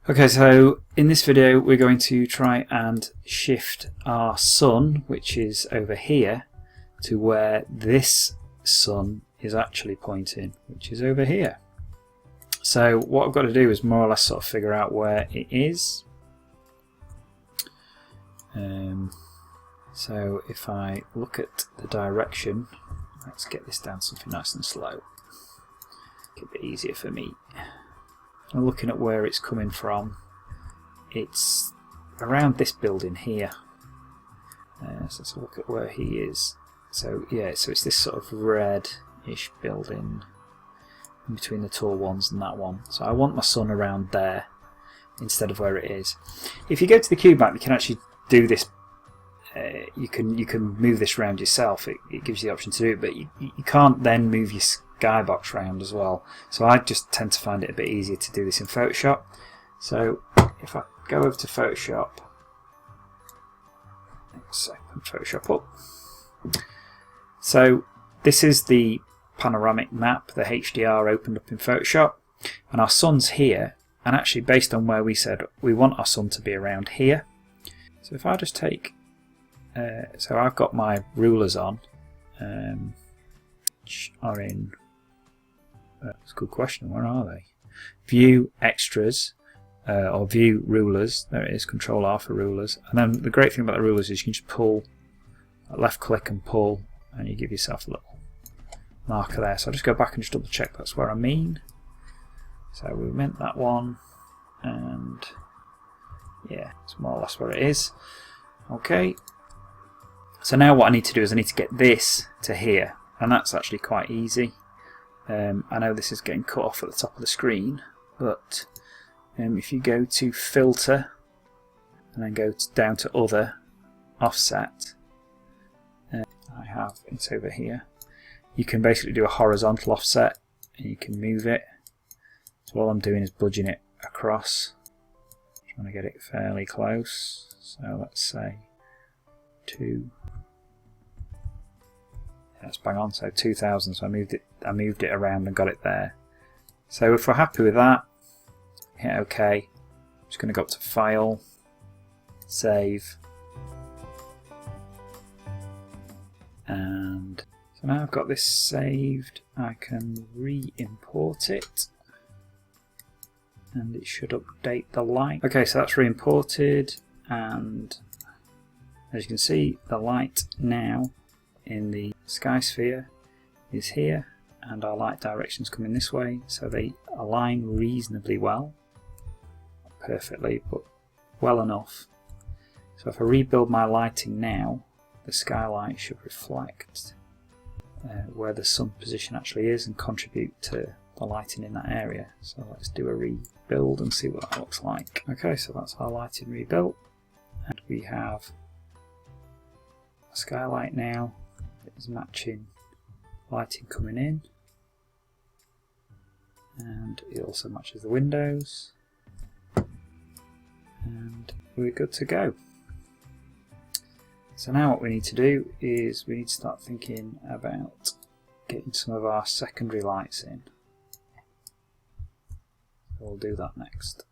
Okay, so in this video we're going to try and shift our sun, which is over here, to where this sun is actually pointing, which is over here. So what I've got to do is more or less sort of figure out where it is. So if I look at the direction, let's get this down to something nice and slow, make it a bit easier for me. I'm looking at where it's coming from. It's around this building here. So let's look at where he is. So yeah, so it's this sort of red-ish building in between the tall ones and that one. So I want my sun around there instead of where it is. If you go to the cube map, you can actually do this. You can move this around yourself. It gives you the option to do it, but you can't then move your skybox round as well. So I just tend to find it a bit easier to do this in Photoshop. So if I go over to Photoshop, let's open Photoshop up. So this is the panoramic map, the HDR opened up in Photoshop, and our sun's here, and actually based on where we said we want our sun to be around here. So if I just take, so I've got my rulers on, which are in, that's a good question, where are they? View extras, or view rulers, there it is, Control R for rulers. And then the great thing about the rulers is you can just pull, left click and pull, and you give yourself a little marker there. So I'll just go back and just double check that's where I mean. So we meant that one, and yeah, it's more or less where it is. Okay, so now what I need to do is I need to get this to here, and that's actually quite easy. I know this is getting cut off at the top of the screen, but if you go to Filter and then go down to Other, Offset, I have it over here. You can basically do a horizontal offset and you can move it. So all I'm doing is budging it across, trying to get it fairly close. So let's say 2. That's bang on. So 2000. So I moved it around and got it there. So if we're happy with that, hit OK. I'm just going to go up to File, Save, and so now I've got this saved. I can re-import it, and it should update the light. Okay, so that's re-imported, and as you can see, the light now in the sky sphere is here, and our light directions coming this way, so they align reasonably well. Not perfectly, but well enough. So if I rebuild my lighting now, the skylight should reflect where the sun position actually is and contribute to the lighting in that area. So let's do a rebuild and see what that looks like. Okay, so that's our lighting rebuilt, and we have a skylight now that is matching lighting coming in, and it also matches the windows, and we're good to go. So now what we need to do is we need to start thinking about getting some of our secondary lights in. We'll do that next.